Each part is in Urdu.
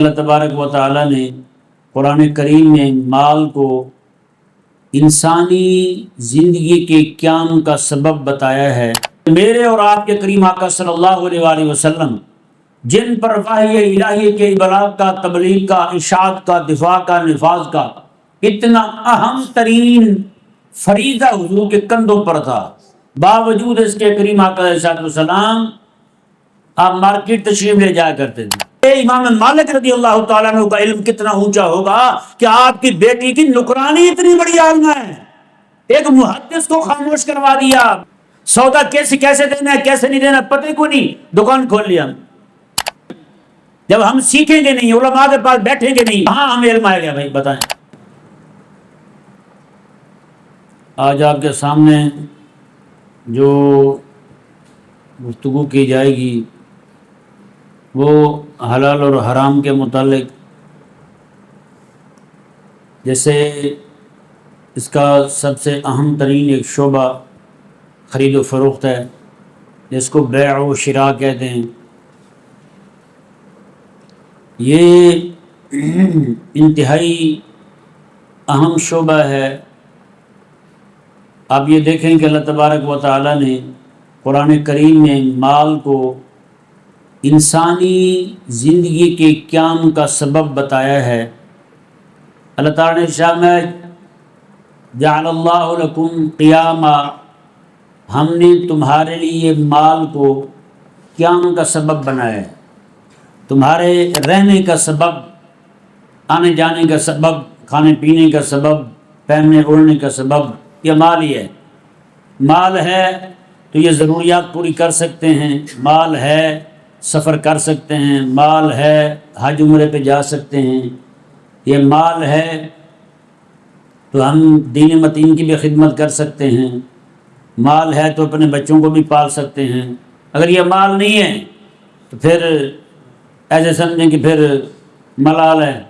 اللہ تبارک و تعالیٰ نے قرآن کریم میں مال کو انسانی زندگی کے قیام کا سبب بتایا ہے۔ میرے اور آپ کے کریم آقا صلی اللہ علیہ وآلہ وسلم جن پر وحی الہی کے ابلاغ کا، تبلیغ کا، اشاعت کا، دفاع کا، نفاذ کا اتنا اہم ترین فریضہ حضور کے کندھوں پر تھا، باوجود اس کے کریم آقا علیہ السلام آپ مارکیٹ تشریف لے جایا کرتے تھے۔ امام مالک رضی اللہ تعالیٰ عنہ کا علم کتنا اونچا ہوگا کہ آپ کی بیٹی کی نکرانی اتنی بڑی عالمہ ہے، ایک محدث کو خاموش کروا دیا، سودا کیسے دینا ہے کیسے نہیں دینا پتہ کو نہیں، دکان کھول لیا۔ جب ہم سیکھیں گے نہیں، علماء کے پاس بیٹھیں گے نہیں، کہاں ہمیں علم آئے گا؟ بھائی بتائیں۔ آج آپ کے سامنے جو گفتگو کی جائے گی وہ حلال اور حرام کے متعلق، جیسے اس کا سب سے اہم ترین ایک شعبہ خرید و فروخت ہے، جس کو بیع و شراء کہتے ہیں۔ یہ انتہائی اہم شعبہ ہے۔ آپ یہ دیکھیں کہ اللہ تبارک و تعالیٰ نے قرآن کریم میں مال کو انسانی زندگی کے قیام کا سبب بتایا ہے۔ اللہ تعالیٰ نے ارشاد میں جعل اللہ لکم قیاما، ہم نے تمہارے لیے مال کو قیام کا سبب بنایا ہے، تمہارے رہنے کا سبب، آنے جانے کا سبب، کھانے پینے کا سبب، پہننے اوڑھنے کا سبب، یہ مال ہی ہے۔ مال ہے تو یہ ضروریات پوری کر سکتے ہیں، مال ہے سفر کر سکتے ہیں، مال ہے حج عمرے پہ جا سکتے ہیں، یہ مال ہے تو ہم دین متین کی بھی خدمت کر سکتے ہیں، مال ہے تو اپنے بچوں کو بھی پال سکتے ہیں۔ اگر یہ مال نہیں ہے تو پھر ایسے سمجھیں کہ پھر ملال ہے،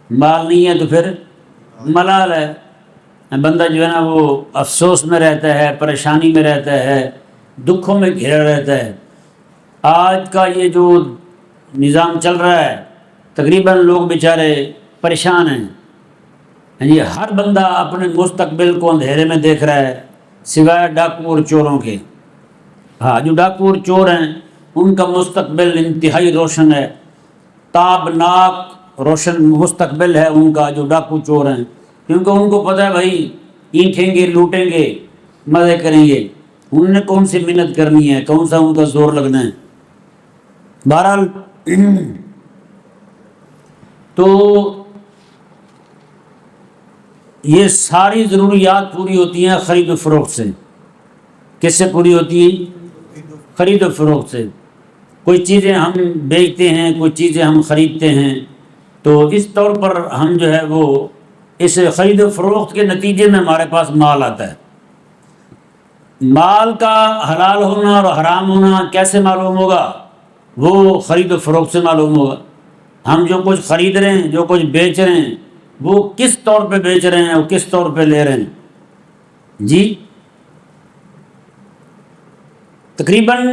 مال نہیں ہے تو پھر ملال ہے۔ بندہ جو ہے نا وہ افسوس میں رہتا ہے، پریشانی میں رہتا ہے، دکھوں میں گھرا رہتا ہے۔ آج کا یہ جو نظام چل رہا ہے تقریباً لوگ بیچارے پریشان ہیں، یہ ہر بندہ اپنے مستقبل کو اندھیرے میں دیکھ رہا ہے سوائے ڈاکو اور چوروں کے۔ ہاں، جو ڈاکو اور چور ہیں ان کا مستقبل انتہائی روشن ہے، تابناک روشن مستقبل ہے ان کا، جو ڈاکو چور ہیں، کیونکہ ان کو پتہ ہے بھائی اینٹھیں گے، لوٹیں گے، مزے کریں گے، انہوں نے کون سی محنت کرنی ہے، کون سا ان کا زور لگنا ہے۔ بہرحال تو یہ ساری ضروریات پوری ہوتی ہیں خرید و فروخت سے۔ کس سے پوری ہوتی ہیں؟ خرید و فروخت سے۔ کوئی چیزیں ہم بیچتے ہیں، کوئی چیزیں ہم خریدتے ہیں، تو اس طور پر ہم جو ہے وہ اس خرید و فروخت کے نتیجے میں ہمارے پاس مال آتا ہے۔ مال کا حلال ہونا اور حرام ہونا کیسے معلوم ہوگا؟ وہ خرید و فروخت سے معلوم ہوگا۔ ہم جو کچھ خرید رہے ہیں، جو کچھ بیچ رہے ہیں، وہ کس طور پہ بیچ رہے ہیں اور کس طور پہ لے رہے ہیں۔ جی تقریباً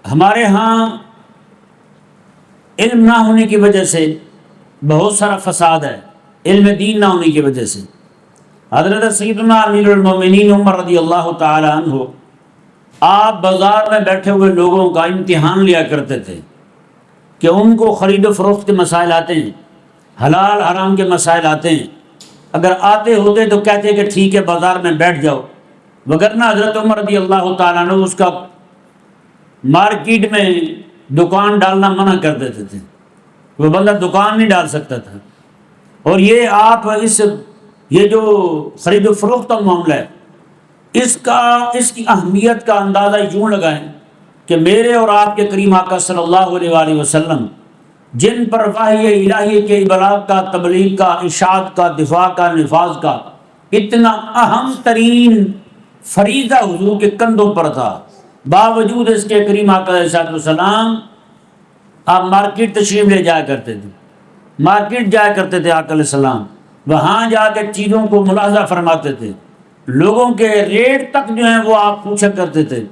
ہمارے ہاں علم نہ ہونے کی وجہ سے بہت سارا فساد ہے، علم دین نہ ہونے کی وجہ سے۔ حضرت سیدنا امیر المومنین عمر رضی اللہ تعالی عنہ آپ بازار میں بیٹھے ہوئے لوگوں کا امتحان لیا کرتے تھے کہ ان کو خرید و فروخت کے مسائل آتے ہیں، حلال حرام کے مسائل آتے ہیں، اگر آتے ہوتے تو کہتے کہ ٹھیک ہے بازار میں بیٹھ جاؤ، وگرنہ حضرت عمر رضی اللہ تعالیٰ عنہ اس کا مارکیٹ میں دکان ڈالنا منع کر دیتے تھے، وہ بندہ دکان نہیں ڈال سکتا تھا۔ اور یہ آپ یہ جو خرید و فروخت کا معاملہ ہے، اس کی اہمیت کا اندازہ یوں لگائیں کہ میرے اور آپ کے کریم آقا صلی اللہ علیہ وآلہ وسلم جن پر وحی الہی کے ابلاغ کا، تبلیغ کا، اشاعت کا، دفاع کا، نفاذ کا اتنا اہم ترین فریضہ حضور کے کندھوں پر تھا، باوجود اس کے کریم آقا علیہ السلام آپ مارکیٹ تشریف لے جایا کرتے تھے، مارکیٹ جایا کرتے تھے آقا علیہ السلام، وہاں جا کے چیزوں کو ملاحظہ فرماتے تھے، لوگوں کے ریٹ تک جو ہیں وہ آپ پوچھا کرتے تھے۔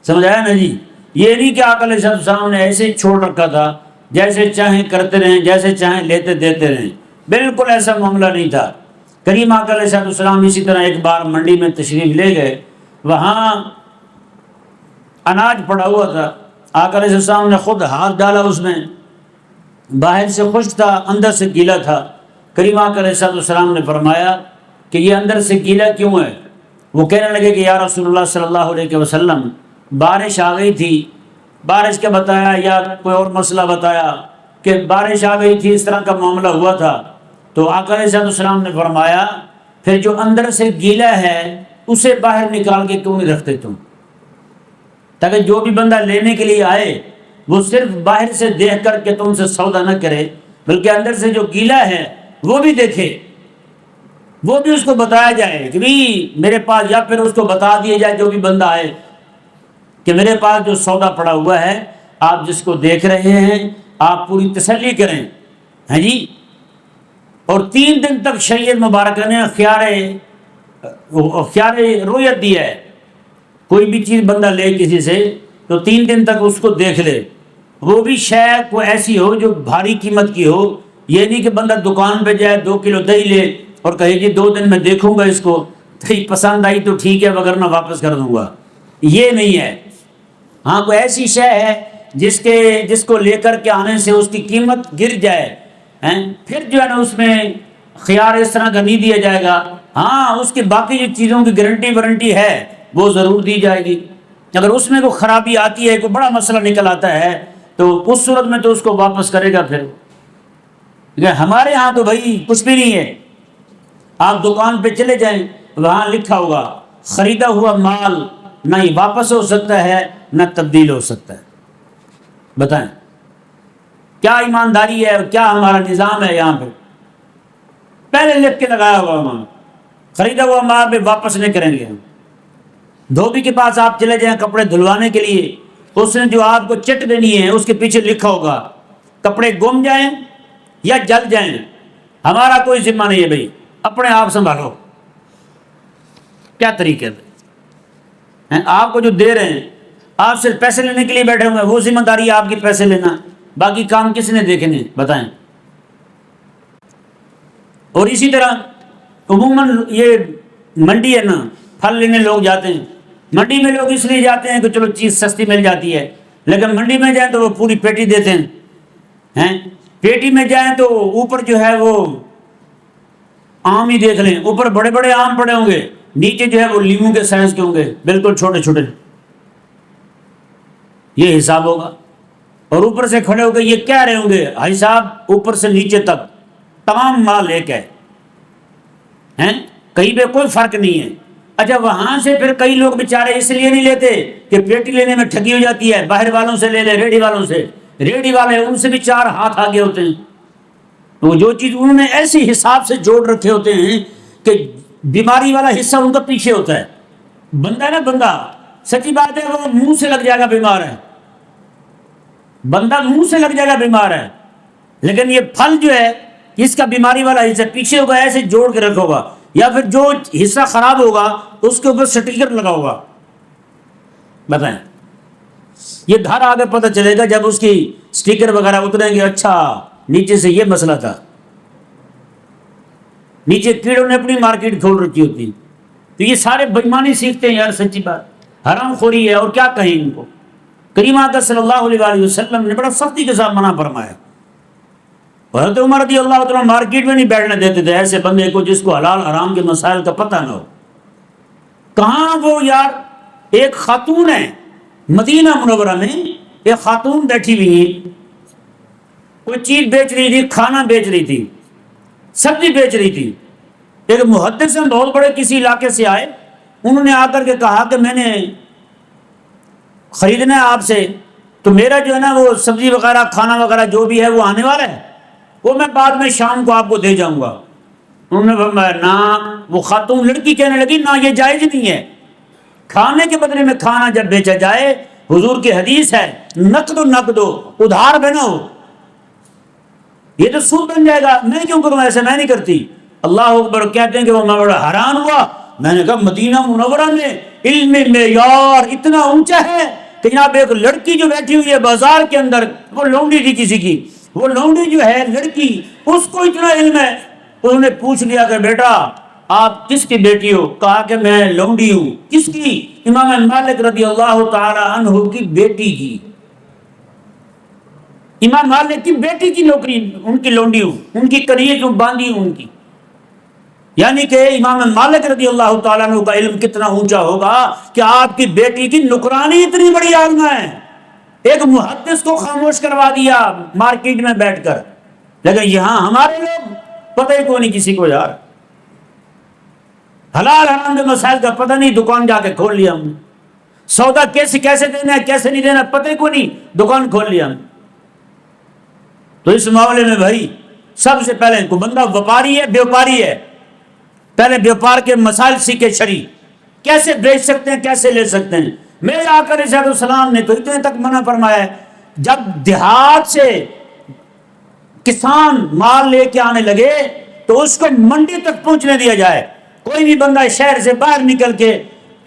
سمجھ آیا نا جی؟ یہ نہیں کہ آقا علیہ السلام نے ایسے ہی چھوڑ رکھا تھا، جیسے چاہیں کرتے رہیں، جیسے چاہیں لیتے دیتے رہیں۔ بالکل ایسا معاملہ نہیں تھا۔ کریم آقا علیہ السلام اسی طرح ایک بار منڈی میں تشریف لے گئے، وہاں اناج پڑا ہوا تھا، آقا علیہ السلام نے خود ہاتھ ڈالا اس میں، باہر سے خشک تھا اندر سے گیلا تھا۔ کریم آقا علیہ السلام نے فرمایا کہ یہ اندر سے گیلا کیوں ہے؟ وہ کہنے لگے کہ یا رسول اللہ صلی اللہ علیہ وسلم بارش آ گئی تھی۔ بارش کا بتایا یا کوئی اور مسئلہ بتایا کہ بارش آ گئی تھی، اس طرح کا معاملہ ہوا تھا۔ تو آقا علیہ السلام نے فرمایا پھر جو اندر سے گیلا ہے اسے باہر نکال کے کیوں نہیں رکھتے تم، تاکہ جو بھی بندہ لینے کے لیے آئے وہ صرف باہر سے دیکھ کر کے تم سے سودا نہ کرے، بلکہ اندر سے جو گیلا ہے وہ بھی دیکھے، وہ بھی اس کو بتایا جائے کہ بھی میرے پاس، یا پھر اس کو بتا دیا جائے جو بھی بندہ آئے کہ میرے پاس جو سودا پڑا ہوا ہے آپ جس کو دیکھ رہے ہیں آپ پوری تسلی کریں، ہیں جی۔ اور 3 دن تک شریعت مبارکہ نے خیار رویت دیا ہے، کوئی بھی چیز بندہ لے کسی سے تو 3 دن تک اس کو دیکھ لے، وہ بھی شے کوئی ایسی ہو جو بھاری قیمت کی ہو۔ یہ نہیں کہ بندہ دکان پہ جائے 2 کلو دہی لے اور کہے کہ 2 دن میں دیکھوں گا اس کو، دہی پسند آئی تو ٹھیک ہے ورنہ واپس کر دوں گا، یہ نہیں ہے۔ ہاں کوئی ایسی شے ہے جس کو لے کر کے آنے سے اس کی قیمت گر جائے، پھر جو ہے نا اس میں خیار اس طرح کا نہیں دیا جائے گا۔ ہاں اس کی باقی جو چیزوں کی گارنٹی وارنٹی ہے وہ ضرور دی جائے گی۔ اگر اس میں کوئی خرابی آتی ہے، کوئی بڑا مسئلہ نکل آتا ہے تو اس صورت میں تو اس کو واپس کرے گا پھر۔ لیکن ہمارے ہاں تو بھائی کچھ بھی نہیں ہے، آپ دکان پہ چلے جائیں وہاں لکھا ہوگا خریدا ہوا مال نہ ہی واپس ہو سکتا ہے نہ تبدیل ہو سکتا ہے۔ بتائیں کیا ایمانداری ہے اور کیا ہمارا نظام ہے؟ یہاں پہ پہلے لکھ کے لگایا ہوا وہاں خریدا ہوا مال پہ واپس نہیں کریں گے ہم۔ دھوبی کے پاس آپ چلے جائیں کپڑے دھلوانے کے لیے، اس نے جو آپ کو چٹ دینی ہے اس کے پیچھے لکھا ہوگا کپڑے گم جائیں یا جل جائیں، ہمارا کوئی ذمہ نہیں ہے بھائی، اپنے آپ سنبھالو۔ کیا طریقہ ہے؟ آپ کو جو دے رہے ہیں، آپ صرف پیسے لینے کے لیے بیٹھے ہوئے ہیں، وہ ذمہ داری آپ کی پیسے لینا، باقی کام کس نے دیکھنے؟ بتائیں۔ اور اسی طرح عموماً یہ منڈی ہے نا، پھل لینے لوگ جاتے ہیں، منڈی میں لوگ اس لیے جاتے ہیں کہ چلو چیز سستی مل جاتی ہے، لیکن منڈی میں جائیں تو وہ پوری پیٹی دیتے ہیں، پیٹی میں جائیں تو اوپر جو ہے وہ آم ہی دیکھ لیں، اوپر بڑے بڑے آم پڑے ہوں گے، نیچے جو ہے وہ لیموں کے سائز کے ہوں گے، بالکل چھوٹے چھوٹے، یہ حساب ہوگا۔ اور اوپر سے کھڑے ہو کے یہ کہہ رہے ہوں گے بھائی صاحب اوپر سے نیچے تک تمام مال ایک ہے، کہیں پہ کوئی فرق نہیں ہے۔ اچھا وہاں سے پھر کئی لوگ بیچارے اس لیے نہیں لیتے کہ پیٹی لینے میں ٹھگی ہو جاتی ہے، باہر والوں سے لے لے، ریڑھی والوں سے، ریڑھی والے ان سے بھی 4 ہاتھ آگے ہوتے ہیں، وہ جو چیز انہوں نے ایسی حساب سے جوڑ رکھے ہوتے ہیں کہ بیماری والا حصہ ان کا پیچھے ہوتا ہے۔ بندہ ہے نا، بندہ سچی بات ہے وہ منہ سے لگ جائے گا بیمار ہے، بندہ منہ سے لگ جائے گا بیمار ہے، لیکن یہ پھل جو ہے اس کا بیماری والا حصہ پیچھے ہوگا، ایسے جوڑ کے رکھا ہوگا، یا پھر جو حصہ خراب ہوگا اس کے اوپر سٹیکر لگا ہوگا۔ بتائیں یہ گھر آگے پتہ چلے گا جب اس کی سٹیکر وغیرہ اتریں گے، اچھا نیچے سے یہ مسئلہ تھا، نیچے کیڑوں نے اپنی مارکیٹ کھول رکھی ہوتی۔ تو یہ سارے بےایمانی سیکھتے ہیں یار، سچی بات حرام خوری ہے، اور کیا کہیں ان کو۔ کریم آقا صلی اللہ علیہ وسلم نے بڑا سختی کے ساتھ منع فرمایا۔ حضرت عمر رضی اللہ تعالیٰ مارکیٹ میں نہیں بیٹھنے دیتے تھے ایسے بندے کو جس کو حلال حرام کے مسائل کا پتہ نہ ہو۔ کہاں وہ یار، ایک خاتون ہے مدینہ منورہ میں، ایک خاتون بیٹھی ہوئی ہے، کوئی چیز بیچ رہی تھی، کھانا بیچ رہی تھی، سبزی بیچ رہی تھی۔ ایک محدث ہیں بہت بڑے کسی علاقے سے آئے، انہوں نے آ کر کے کہا کہ میں نے خریدنا ہے آپ سے، تو میرا جو ہے نا وہ سبزی وغیرہ کھانا وغیرہ جو بھی ہے وہ آنے والا ہے، وہ میں بعد میں شام کو آپ کو دے جاؤں گا۔ انہوں نے فرمایا نہ، وہ خاتون لڑکی کہنے لگی نہ یہ جائز نہیں ہے، کھانے کے بدلے میں کھانا جب بیچا جائے، حضور کی حدیث ہے نقد و نقد ہو، ادھار بنا ہو، یہ تو سود بن جائے گا، میں کیوں کروں ایسے، میں نہیں کرتی۔ اللہ اکبر، کہتے ہیں کہ وہ میں بڑا حیران ہوا، میں نے کہا مدینہ منورہ میں علم معیار اتنا اونچا ہے کہ جناب ایک لڑکی جو بیٹھی ہوئی ہے بازار کے اندر، وہ لونڈی تھی کسی کی، وہ لونڈی جو ہے لڑکی، اس کو اتنا علم ہے، انہوں نے پوچھ لیا کہ بیٹا آپ کس کی بیٹی ہو؟ کہا کہ میں لونڈی ہوں۔ کس کی؟ امام مالک رضی اللہ تعالی عنہ کی بیٹی کی، امام مالک کی بیٹی کی نوکری، ان کی لونڈی ہوں، ان کی کنیز باندھی ہوں ان کی۔ یعنی کہ امام مالک رضی اللہ تعالیٰ عنہ کا علم کتنا اونچا ہوگا کہ آپ کی بیٹی کی نکرانی اتنی بڑی عالمہ ہے، ایک محدث کو خاموش کروا دیا مارکیٹ میں بیٹھ کر۔ لیکن یہاں ہمارے لوگ پتہ ہی کوئی نہیں کسی کو، یار حلال حرام کے مسائل کا پتہ نہیں، دکان جا کے کھول لیا ہم نے، سودا کیسے دینا ہے کیسے نہیں دینا پتہ ہی کوئی نہیں، دکان کھول لیا ہم نے۔ تو اس معاملے میں بھائی سب سے پہلے کوئی بندہ وپاری ہے بیوپاری ہے، پہلے بیوپار کے مسائل سیکھے، شرعی کیسے بیچ سکتے ہیں کیسے لے سکتے ہیں۔ میرے آقا علیہ السلام نے تو اتنے تک منع فرمایا ہے، جب دیہات سے کسان مال لے کے آنے لگے تو اس کو منڈی تک پہنچنے دیا جائے۔ کوئی بھی بندہ شہر سے باہر نکل کے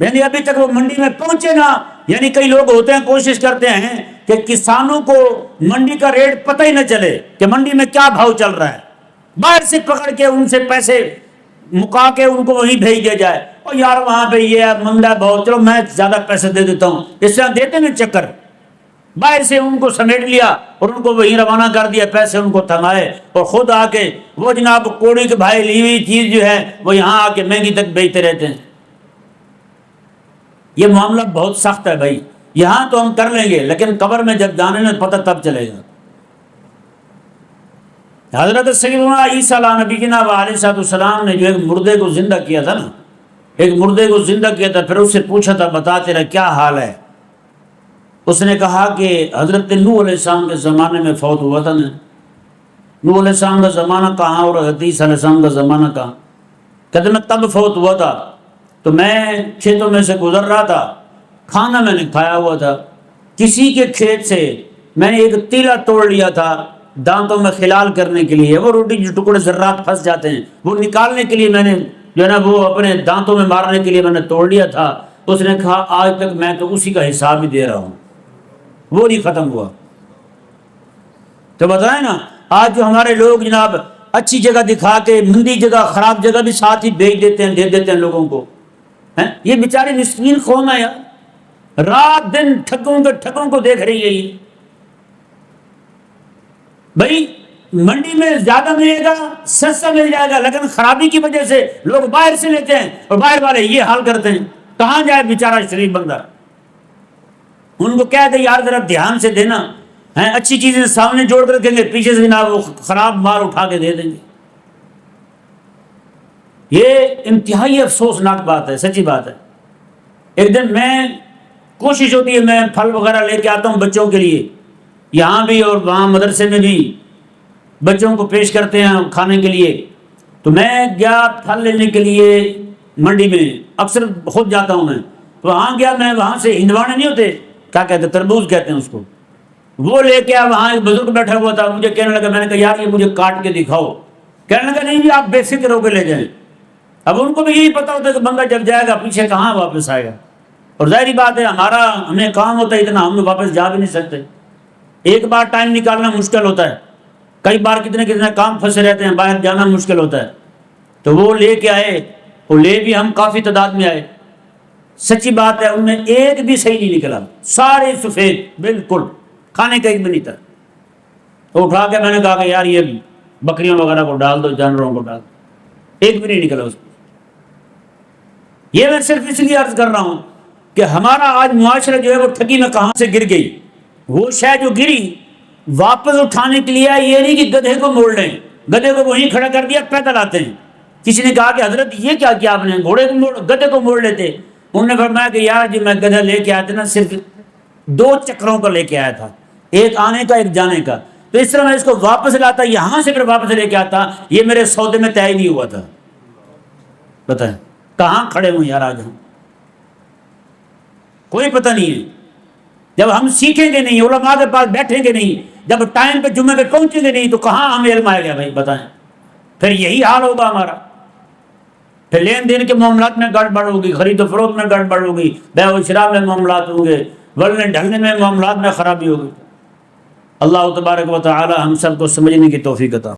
یعنی ابھی تک وہ منڈی میں پہنچے نا، یعنی کئی لوگ ہوتے ہیں کوشش کرتے ہیں کہ کسانوں کو منڈی کا ریٹ پتہ ہی نہ چلے کہ منڈی میں کیا بھاؤ چل رہا ہے، باہر سے پکڑ کے ان سے پیسے مکا کے ان کو وہیں بھیج دیا جائے، اور یار وہاں پہ یہ مندا بہت، چلو میں زیادہ پیسے دے دیتا ہوں، اس طرح دیتے نا چکر، باہر سے ان کو سمیٹ لیا اور ان کو وہیں روانہ کر دیا، پیسے ان کو تھمائے، اور خود آ کے وہ جناب کوڑی کے بھائی لی ہوئی چیز جو ہے وہ یہاں آ کے مہنگی تک بیچتے رہتے ہیں۔ یہ معاملہ بہت سخت ہے بھائی، یہاں تو ہم کر لیں گے لیکن قبر میں جب جانے میں پتہ تب چلے گا۔ حضرت سیدنا عیسیٰ علیہ نبینا علیہ السلام نے جو ایک مردے کو زندہ کیا تھا نا، ایک مردے کو زندہ کیا تھا، پھر اس سے پوچھا تھا بتا تیرا کیا حال ہے؟ اس نے کہا کہ حضرت نوح علیہ السلام کے زمانے میں فوت ہوا تھا نا۔ نوح علیہ السلام کا زمانہ کہاں اور حضرت عیسیٰ علیہ السلام کا زمانہ کہاں؟ کہتے میں تب فوت ہوا تھا تو میں کھیتوں میں سے گزر رہا تھا، کھانا میں نے کھایا ہوا تھا، کسی کے کھیت سے میں نے ایک تیلا توڑ لیا تھا دانتوں میں خلال کرنے کے لیے، وہ روٹی جو ٹکڑے ذرات پھنس جاتے ہیں وہ نکالنے کے لیے میں نے جو ہے نا وہ اپنے دانتوں میں مارنے کے لیے میں نے توڑ لیا تھا۔ اس نے کہا آج تک میں تو اسی کا حساب ہی دے رہا ہوں، وہ نہیں ختم ہوا۔ تو بتائیں نا آج جو ہمارے لوگ جناب اچھی جگہ دکھا کے مندی جگہ خراب جگہ بھی ساتھ ہی بیچ دیتے ہیں، دے دیتے ہیں لوگوں کو، یہ بیچارے مسکین قوم ہے یار، رات دن ٹھگوں کو دیکھ رہی ہے یہ۔ بھائی منڈی میں زیادہ ملے گا، سستا مل جائے گا، لیکن خرابی کی وجہ سے لوگ باہر سے لیتے ہیں اور باہر والے یہ حال کرتے ہیں، کہاں جائے بیچارہ شریف بندہ؟ ان کو کہہ دے یار ذرا دھیان سے دینا، اچھی چیزیں سامنے جوڑ کر رکھیں گے، پیچھے سے جناب وہ خراب مال اٹھا کے دے دیں گے۔ یہ انتہائی افسوسناک بات ہے، سچی بات ہے۔ ایک دن میں کوشش ہوتی ہے میں پھل وغیرہ لے کے آتا ہوں بچوں کے لیے، یہاں بھی اور وہاں مدرسے میں بھی بچوں کو پیش کرتے ہیں کھانے کے لیے، تو میں گیا پھل لینے کے لیے منڈی میں، اکثر خود جاتا ہوں میں، تو وہاں گیا میں، وہاں سے ہندوانے نہیں ہوتے کیا کہتے ہیں، تربوز کہتے ہیں اس کو، وہ لے کے وہاں ایک بزرگ بیٹھا ہوا تھا، مجھے کہنے لگا، میں نے کہا یار یہ مجھے کاٹ کے دکھاؤ، کہنے لگا نہیں جی آپ بے فکر ہو کے لے جائیں۔ اب ان کو بھی یہی پتا ہوتا ہے کہ بندہ جب جائے گا پیچھے کہاں واپس آئے گا، اور ظاہری بات ہے ہمیں کام ہوتا ہے اتنا، ہم واپس جا بھی نہیں سکتے، ایک بار ٹائم نکالنا مشکل ہوتا ہے، کئی بار کتنے کام پھنسے رہتے ہیں، باہر جانا مشکل ہوتا ہے۔ تو وہ لے کے آئے، وہ لے بھی ہم کافی تعداد میں آئے، سچی بات ہے ان میں ایک بھی صحیح نہیں نکلا، سارے سفید بالکل، کھانے کا ایک بھی نہیں تھا۔ تو اٹھا کے میں نے کہا کہ یار یہ بکریوں وغیرہ کو ڈال دو، جانوروں کو ڈال دو، ایک بھی نہیں نکلا اس کو۔ یہ میں صرف اس لیے عرض کر رہا ہوں کہ ہمارا آج معاشرہ جو ہے وہ ٹھگی میں کہاں سے گر گئی، وہ شے جو گری واپس اٹھانے کے لیے یہ نہیں کہ گدھے کو موڑ لیں، گدھے کو وہیں کھڑا کر دیا پیدل آتے ہیں۔ کسی نے کہا کہ حضرت یہ کیا کیا آپ نے، گھوڑے کو گدھے کو موڑ لیتے؟ انہوں نے فرمایا کہ یار جی میں گدھا لے کے آیا تھا نا، صرف 2 چکروں کو لے کے آیا تھا، ایک آنے کا ایک جانے کا، تو اس طرح میں اس کو واپس لاتا، یہاں سے پھر واپس لے کے آتا، یہ میرے سودے میں طے نہیں ہوا تھا۔ بتائیں کہاں کھڑے ہوں یار آج ہم، کوئی پتہ نہیں ہے۔ جب ہم سیکھیں گے نہیں، علماء کے پاس بیٹھیں گے نہیں، جب ٹائم پہ جمعے پہ پہنچیں گے نہیں، تو کہاں ہمیں علم آئے گا بھائی؟ بتائیں، پھر یہی حال ہوگا ہمارا، پھر لین دین کے معاملات میں گڑبڑ ہوگی، خرید و فروخت میں گڑبڑ ہوگی، بیع و شراء میں معاملات ہوں گے، ورنہ ڈھلنے میں معاملات میں خرابی ہوگی۔ اللہ تبارک و تعالی ہم سب کو سمجھنے کی توفیق عطا